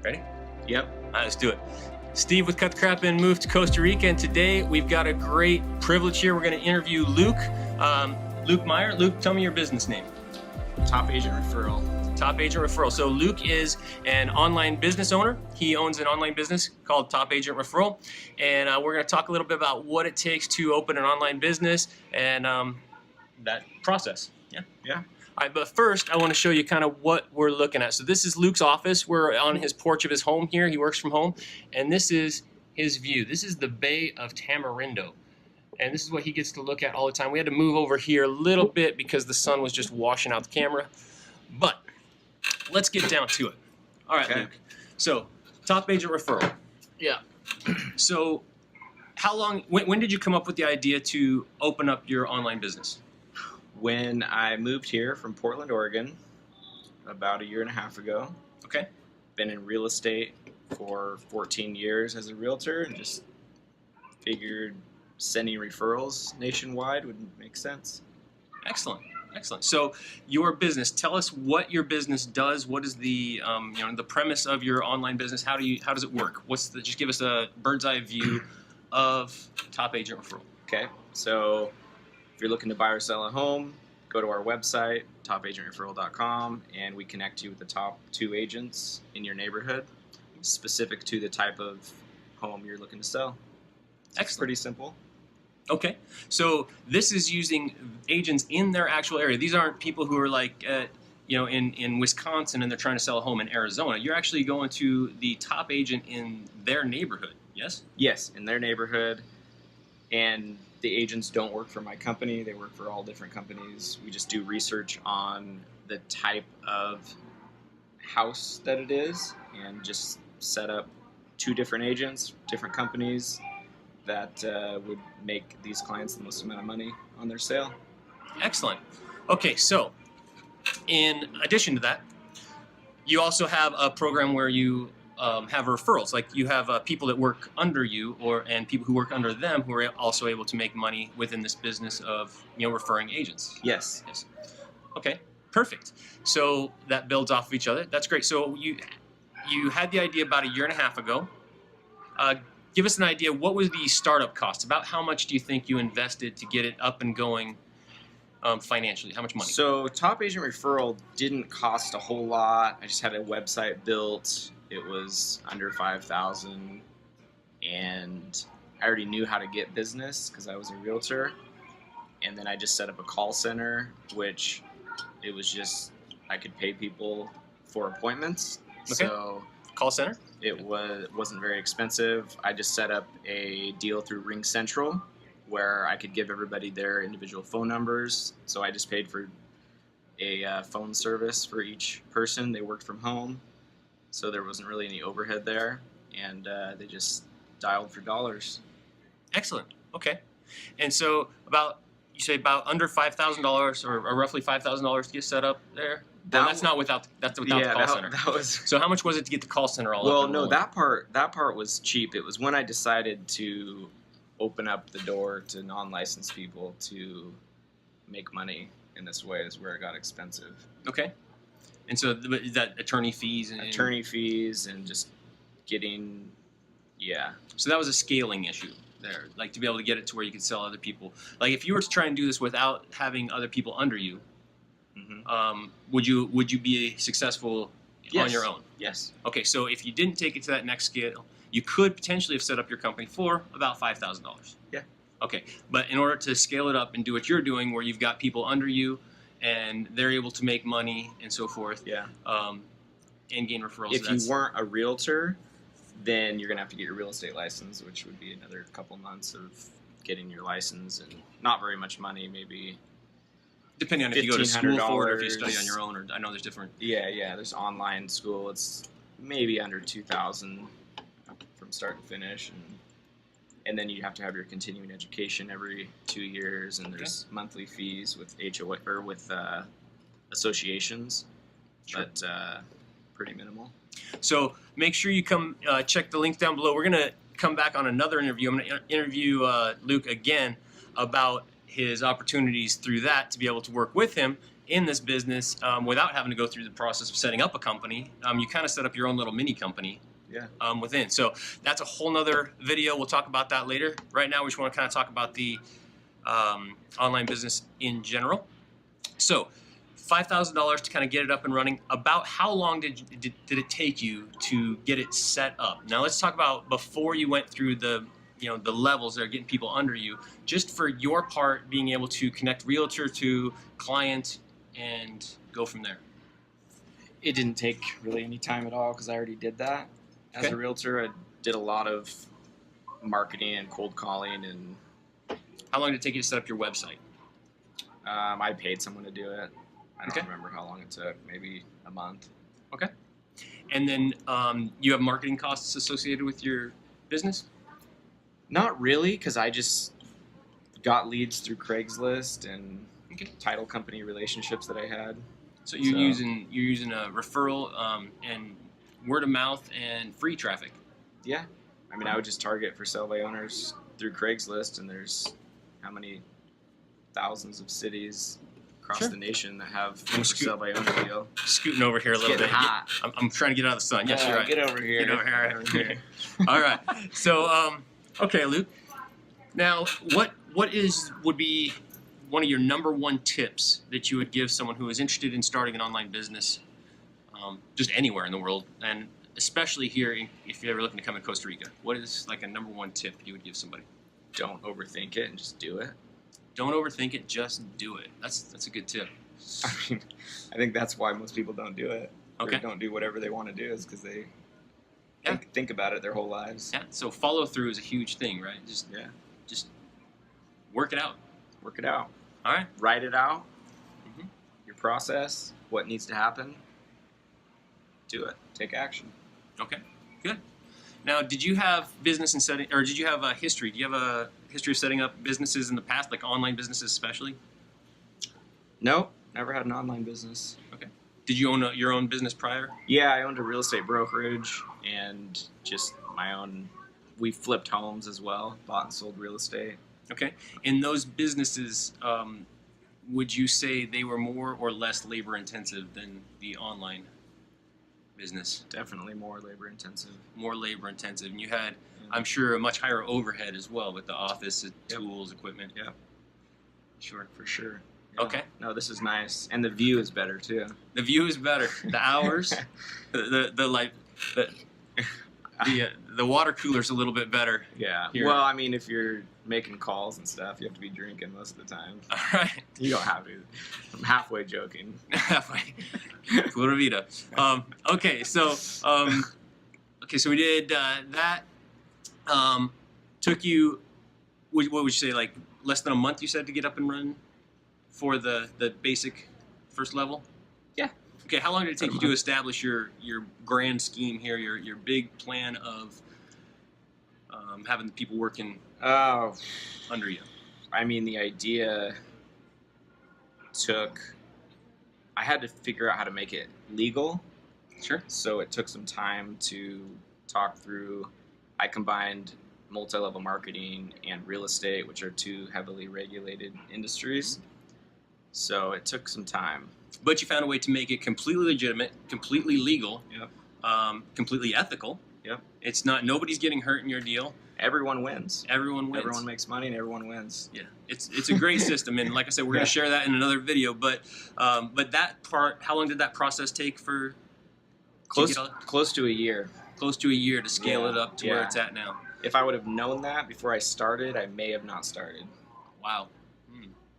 Ready? Yep. All right, let's do it. Steve with Cut the Crap and moved to Costa Rica, and today we've got a great privilege here. We're going to interview Luke. Luke Meyer. Luke, tell me your business name. Top Agent Referral. Top Agent Referral. So Luke is an online business owner. He owns an online business called Top Agent Referral, and we're going to talk a little bit about what it takes to open an online business and that process. Yeah. Yeah. All right, but first I want to show you kind of what we're looking at. So this is Luke's office. We're on his porch of his home here. He works from home, and this is his view. This is the Bay of Tamarindo, and this is what he gets to look at all the time. We had to move over here a little bit because the sun was just washing out the camera, but let's get down to it. All right, Okay. Luke. So Top Agent Referral. Yeah. So how long, when did you come up with the idea to open up your online business? When I moved here from Portland, Oregon, about a year and a half ago. Okay. Been in real estate for 14 years as a realtor, and just figured sending referrals nationwide would make sense. Excellent. Excellent. So your business, tell us what your business does. What is the the premise of your online business? How does it work? Just give us a bird's eye view of Top Agent Referral. Okay. So if you're looking to buy or sell a home, go to our website, topagentreferral.com, and we connect you with the top 2 agents in your neighborhood, specific to the type of home you're looking to sell. It's Excellent. pretty simple. Okay. So this is using agents in their actual area. These aren't people who are like, in Wisconsin and they're trying to sell a home in Arizona. You're actually going to the top agent in their neighborhood. Yes? Yes, in their neighborhood. And the agents don't work for my company. They work for all different companies. We just do research on the type of house that it is and just set up 2 different agents, different companies that would make these clients the most amount of money on their sale. Excellent. Okay, so in addition to that, you also have a program where you have referrals. Like you have people that work under you, and people who work under them who are also able to make money within this business of referring agents. Yes. Yes. Okay. Perfect. So that builds off of each other. That's great. So you had the idea about a year and a half ago. Give us an idea. What was the startup cost? About how much do you think you invested to get it up and going financially? How much money? So Top Agent Referral didn't cost a whole lot. I just had a website built. It was under $5,000, and I already knew how to get business because I was a realtor. And then I just set up a call center, which it was just I could pay people for appointments. Okay. So Call center? it wasn't very expensive. I just set up a deal through Ring Central where I could give everybody their individual phone numbers. So I just paid for a phone service for each person. They worked from home, so there wasn't really any overhead there, and they just dialed for dollars. Excellent. Okay. And so you say about under $5,000 or roughly $5,000 to get set up there? That's without the call center. That was. So how much was it to get the call center all up? Well, and no, rolling? that part was cheap. It was when I decided to open up the door to non-licensed people to make money in this way is where it got expensive. Okay. And so is that attorney fees? Attorney fees and just getting, yeah. So that was a scaling issue there, like to be able to get it to where you could sell other people. Like if you were to try and do this without having other people under you, would you be successful on your own? Yes. Okay, so if you didn't take it to that next scale, you could potentially have set up your company for about $5,000. Yeah. Okay, but in order to scale it up and do what you're doing, where you've got people under you and they're able to make money and so forth, yeah, and gain referrals. If you weren't a realtor, then you're gonna have to get your real estate license, which would be another couple months of getting your license, and not very much money, maybe. Depending on if you go to school for it or if you study on your own, or I know there's different. Yeah. There's online school. It's maybe under $2,000 from start to finish, and then you have to have your continuing education every 2 years, and there's monthly fees with HOA or with associations, but pretty minimal. So make sure you come check the link down below. We're gonna come back on another interview. I'm gonna interview Luke again about his opportunities through that to be able to work with him in this business without having to go through the process of setting up a company. You kind of set up your own little mini company within. So that's a whole nother video. We'll talk about that later. Right now, we just want to kind of talk about the online business in general. So $5,000 to kind of get it up and running. About how long did it take you to get it set up? Now let's talk about before you went through the levels that are getting people under you. Just for your part, being able to connect realtor to client and go from there. It didn't take really any time at all because I already did that. As a realtor, I did a lot of marketing and cold calling. And how long did it take you to set up your website? I paid someone to do it. I don't remember how long it took. Maybe a month. Okay. And then you have marketing costs associated with your business? Not really, because I just got leads through Craigslist and title company relationships that I had. So you're using a referral and word of mouth and free traffic. Yeah, I mean, I would just target for sale by owners through Craigslist, and there's how many thousands of cities across the nation that have for sale by owner deal. Scooting over here a little bit. Hot. I'm trying to get out of the sun. Yes, you're right. Get over here. Get over here. Get over here. All right. So, okay, Luke. Now, what would be one of your number one tips that you would give someone who is interested in starting an online business, just anywhere in the world, and especially here if you're ever looking to come to Costa Rica? What is like a number one tip you would give somebody? Don't overthink it and just do it. Don't overthink it, just do it. That's a good tip. I mean, I think that's why most people don't do it. Okay. Or don't do whatever they want to do is because they think about it their whole lives. Yeah. So follow through is a huge thing, right? Just work it out. Work it out. All right. Write it out. Mm-hmm. Your process, what needs to happen. Do it. Take action. Okay. Good. Now, did you have business and setting, or did you have a history? Do you have a history of setting up businesses in the past, like online businesses especially? No, never had an online business. Okay. Did you own your own business prior? Yeah, I owned a real estate brokerage and just my own. We flipped homes as well, bought and sold real estate. Okay. In those businesses, would you say they were more or less labor intensive than the online business? Definitely more labor intensive. More labor intensive. And you had, I'm sure, a much higher overhead as well with the office, tools, equipment. Yeah. Sure. For sure. Yeah. Okay. No, this is nice. And the view is better too. The view is better. The hours, the water cooler's a little bit better. Yeah. Here. Well, I mean, if you're making calls and stuff, you have to be drinking most of the time. All right. You don't have to. I'm halfway joking. Halfway. Pura vida. Okay, so we did that. Took you, what would you say, like less than a month? You said to get up and run for the basic first level. Yeah. Okay. How long did it take you to establish your grand scheme here, your big plan of having the people working under you? I mean, the idea I had to figure out how to make it legal. Sure. So it took some time to talk through. I combined multi-level marketing and real estate, which are two heavily regulated industries. So it took some time. But you found a way to make it completely legitimate, completely legal, completely ethical. Yep. It's not, nobody's getting hurt in your deal. Everyone wins. Everyone wins. Everyone makes money and everyone wins. Yeah, it's a great system, and like I said, we're going to share that in another video. But that part, how long did that process take for? Close to a year. Close to a year to scale it up to where it's at now. If I would have known that before I started, I may have not started. Wow.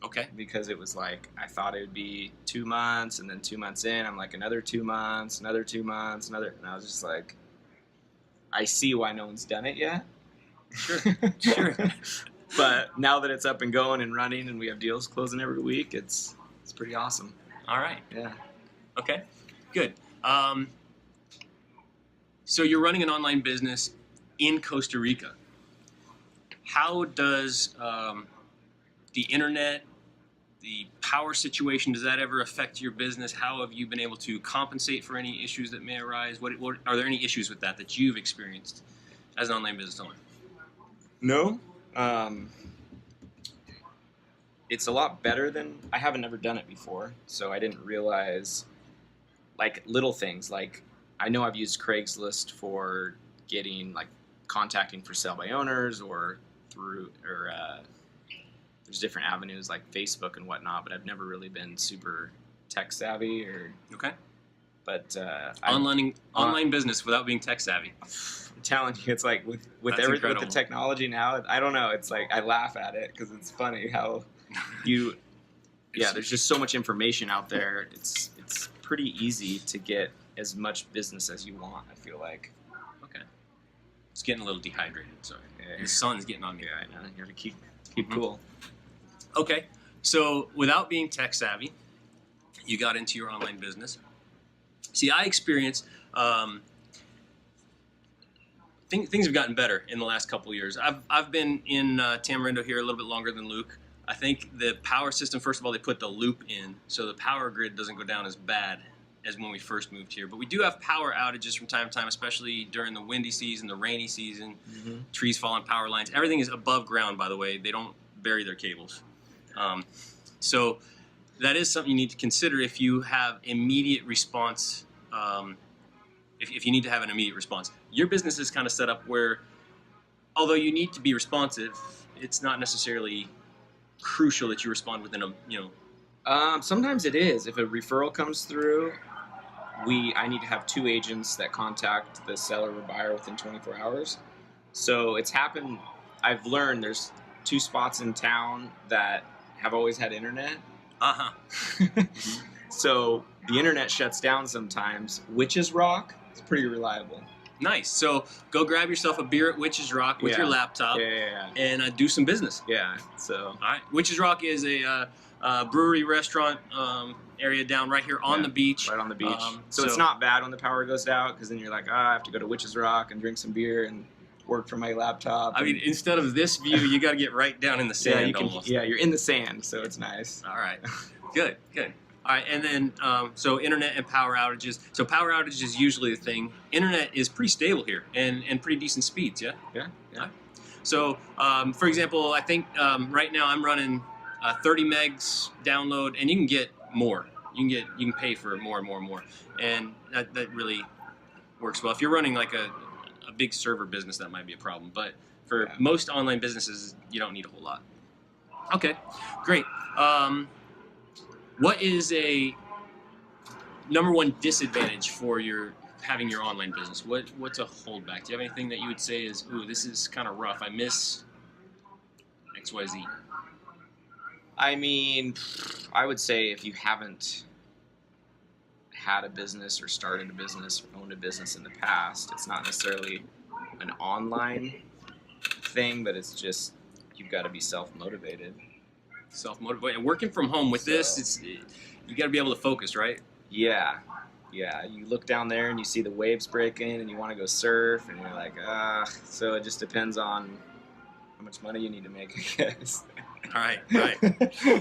Okay. Because it was like, I thought it would be 2 months, and then 2 months in, I'm like, another 2 months, another 2 months, and I was just like, I see why no one's done it yet. Sure. Sure. But now that it's up and going and running, and we have deals closing every week, it's pretty awesome. All right. Yeah. Okay. Good. So you're running an online business in Costa Rica. How does the internet, the power situation, does that ever affect your business? How have you been able to compensate for any issues that may arise? What are there any issues with that you've experienced as an online business owner? No. it's a lot better than I haven't never done it before, so I didn't realize like little things like I know I've used Craigslist for getting like contacting for sale by owners or through or there's different avenues like Facebook and whatnot, but I've never really been super tech savvy or Okay. but online business without being tech savvy. I'm telling you, it's like with That's everything with incredible. the technology now. I don't know. It's like I laugh at it because it's funny how you. Yeah, there's just so much information out there. It's pretty easy to get as much business as you want. I feel like. Okay. It's getting a little dehydrated. Sorry. Yeah, The sun's getting on me. yeah, I know. You have to keep cool. Okay. So without being tech savvy, you got into your online business. See, I experienced things have gotten better in the last couple of years. I've been in Tamarindo here a little bit longer than Luke. I think the power system, first of all, they put the loop in, so the power grid doesn't go down as bad as when we first moved here. But we do have power outages from time to time, especially during the windy season, the rainy season, trees fall on power lines. Everything is above ground, by the way. They don't bury their cables. So that is something you need to consider if you have immediate response. If you need to have an immediate response, your business is kind of set up where, although you need to be responsive, it's not necessarily crucial that you respond within Sometimes it is. If a referral comes through, I need to have 2 agents that contact the seller or buyer within 24 hours. So it's happened. I've learned there's 2 spots in town that have always had internet. So the internet shuts down sometimes. Witch's Rock is pretty reliable. Nice. So go grab yourself a beer at Witch's Rock with your laptop and do some business. Yeah. So. All right. Witch's Rock is a brewery restaurant area down right here on the beach. Right on the beach. So it's not bad when the power goes out because then you're like, I have to go to Witch's Rock and drink some beer and work from my laptop. I mean, instead of this view, you got to get right down in the sand. Yeah, you're in the sand, so it's nice. All right. Good. All right, and then so internet and power outages. So power outage is usually the thing. Internet is pretty stable here and pretty decent speeds, yeah? Yeah. Right. So, for example, I think right now I'm running 30 megs download, and you can get more. You can pay for more and more and more, and that really works well. If you're running like a big server business, that might be a problem, but for most online businesses, you don't need a whole lot. Okay, great. What is a number one disadvantage for having your online business? What's a holdback? Do you have anything that you would say is, ooh, this is kind of rough, I miss XYZ? I mean, I would say if you haven't had a business or started a business or owned a business in the past, it's not necessarily an online thing, but it's just you've got to be self-motivated. Self-motivated. Working from home with this, you got to be able to focus, right? Yeah. You look down there and you see the waves breaking and you want to go surf and you're like, so it just depends on how much money you need to make, I guess. All right.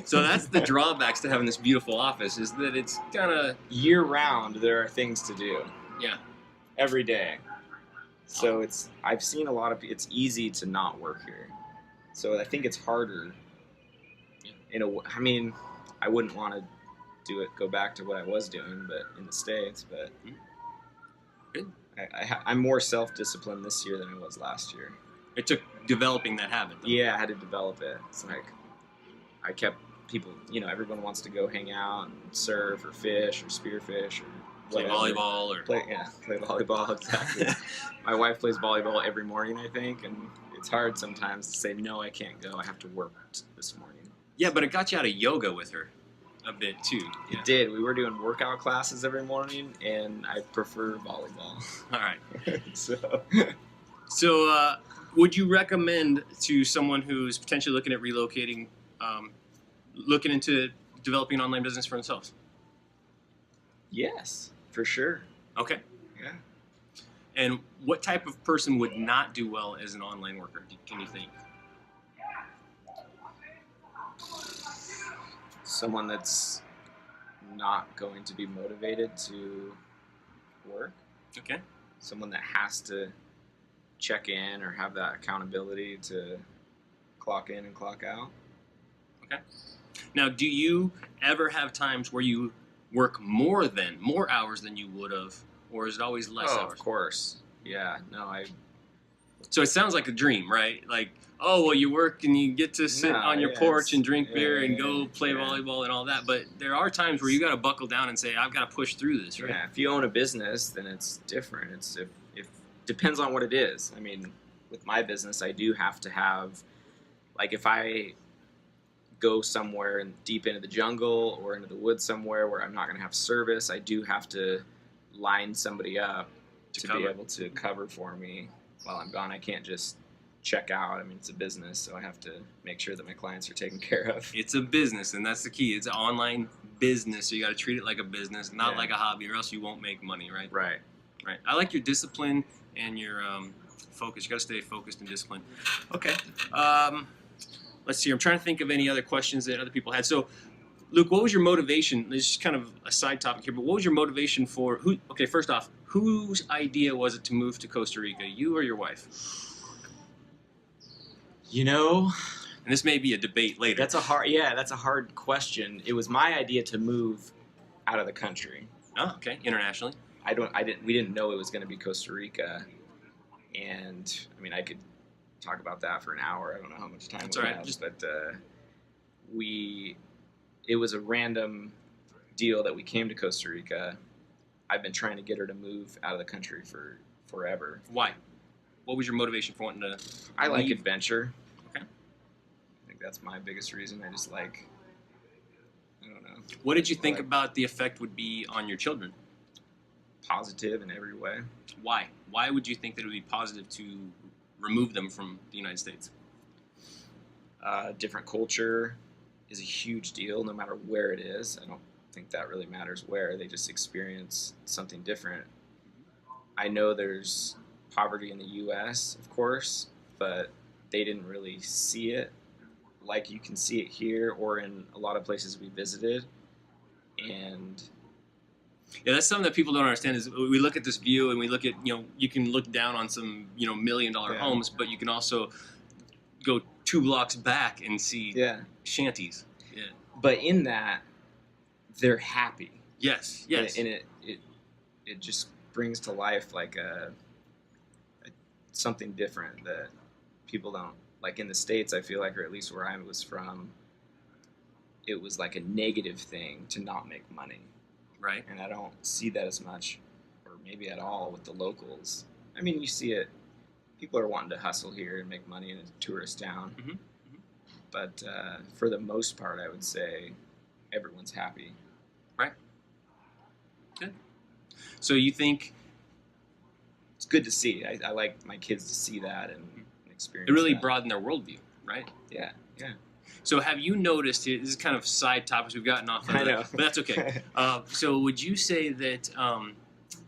So that's the drawbacks to having this beautiful office, is that it's kind of year-round. There are things to do. Yeah. Every day. So I've seen a lot of. It's easy to not work here. So I think it's harder. I mean, I wouldn't want to go back to what I was doing, but in the States. But good. I'm more self-disciplined this year than I was last year. It took developing that habit, though. Yeah, I had to develop it. It's like I kept people. Everyone wants to go hang out and surf or fish or spearfish or play volleyball or play volleyball. Exactly. My wife plays volleyball every morning, I think, and it's hard sometimes to say no, I can't go. I have to work this morning. Yeah, but it got you out of yoga with her a bit too. Yeah. It did. We were doing workout classes every morning, and I prefer volleyball. All right. So, would you recommend to someone who's potentially looking at relocating, looking into developing an online business for themselves? Yes, for sure. Okay. Yeah. And what type of person would not do well as an online worker, can you think? Someone that's not going to be motivated to work. Okay. Someone that has to check in or have that accountability to clock in and clock out. Okay. Now, do you ever have times where you work more hours than you would have, or is it always less Oh, hours? of course. Yeah. No, So it sounds like a dream, right? Like, oh, well, you work and you get to sit on your porch and drink beer and go play volleyball and all that. But there are times where you got to buckle down and say, I've got to push through this, right? Yeah. If you own a business, then it's different. It's if depends on what it is. I mean, with my business, I do have to have, like, if I go somewhere deep into the jungle or into the woods somewhere where I'm not going to have service, I do have to line somebody up to be able to cover for me while I'm gone. I can't just check out. I mean, it's a business, so I have to make sure that my clients are taken care of. It's a business, and that's the key. It's an online business, so you got to treat it like a business, not like a hobby, or else you won't make money, right? Right. Right. I like your discipline and your focus. You got to stay focused and disciplined. Okay. Let's see. I'm trying to think of any other questions that other people had. So, Luke, what was your motivation? This is kind of a side topic here, but what was your motivation for who? Okay, first off, whose idea was it to move to Costa Rica? You or your wife? You know, and this may be a debate later. That's a hard question. It was my idea to move out of the country. Oh, okay. Internationally. We didn't know it was going to be Costa Rica, and I mean, I could talk about that for an hour. I don't know how much time we have, but it was a random deal that we came to Costa Rica. I've been trying to get her to move out of the country for forever. Why? What was your motivation for wanting to I like adventure. Okay. I think that's my biggest reason. I just like, I don't know. What did you think about the effect would be on your children? Positive in every way. Why? Why would you think that it would be positive to remove them from the United States? Different culture is a huge deal, no matter where it is. I don't think that really matters where. They just experience something different. I know there's poverty in the U.S., of course, but they didn't really see it like you can see it here or in a lot of places we visited. And yeah, that's something that people don't understand is we look at this view and we look at, you can look down on some, $1 million homes, but you can also go 2 blocks back and see shanties. Yeah. But in that, they're happy. Yes. And it just brings to life like something different that people don't, like in the States, I feel like, or at least where I was from, it was like a negative thing to not make money. Right. And I don't see that as much, or maybe at all, with the locals. I mean, you see it. People are wanting to hustle here and make money in a tourist town. Mm-hmm. Mm-hmm. But for the most part, I would say everyone's happy. Right. Good. So you think it's good to see? I like my kids to see that and experience. It really that. broadened their worldview, right? Yeah. Yeah. So have you noticed, this is kind of side topics we've gotten off of, I know. But that's okay. So would you say that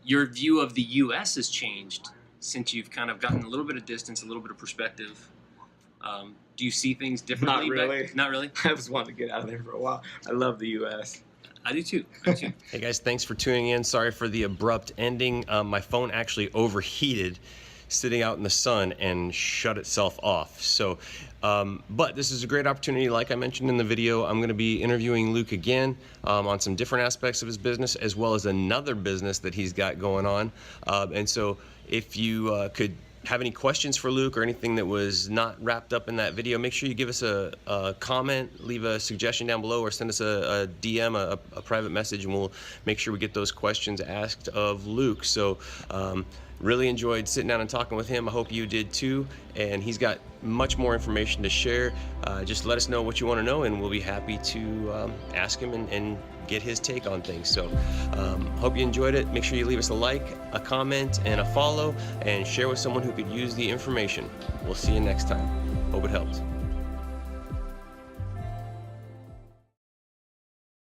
your view of the U.S. has changed since you've kind of gotten a little bit of distance, a little bit of perspective? Do you see things differently? Not really. Not really? I was wanting to get out of there for a while. I love the U.S. I do too. Hey guys, thanks for tuning in. Sorry for the abrupt ending. My phone actually overheated sitting out in the sun and shut itself off. So, but this is a great opportunity. Like I mentioned in the video, I'm going to be interviewing Luke again on some different aspects of his business, as well as another business that he's got going on. And so if you could have any questions for Luke or anything that was not wrapped up in that video, make sure you give us a comment, leave a suggestion down below, or send us a DM, a private message, and we'll make sure we get those questions asked of Luke. So really enjoyed sitting down and talking with him. I hope you did too. And he's got much more information to share. Just let us know what you want to know, and we'll be happy to ask him and get his take on things. So hope you enjoyed it. Make sure you leave us a like, a comment, and a follow, and share with someone who could use the information. We'll see you next time. Hope it helped.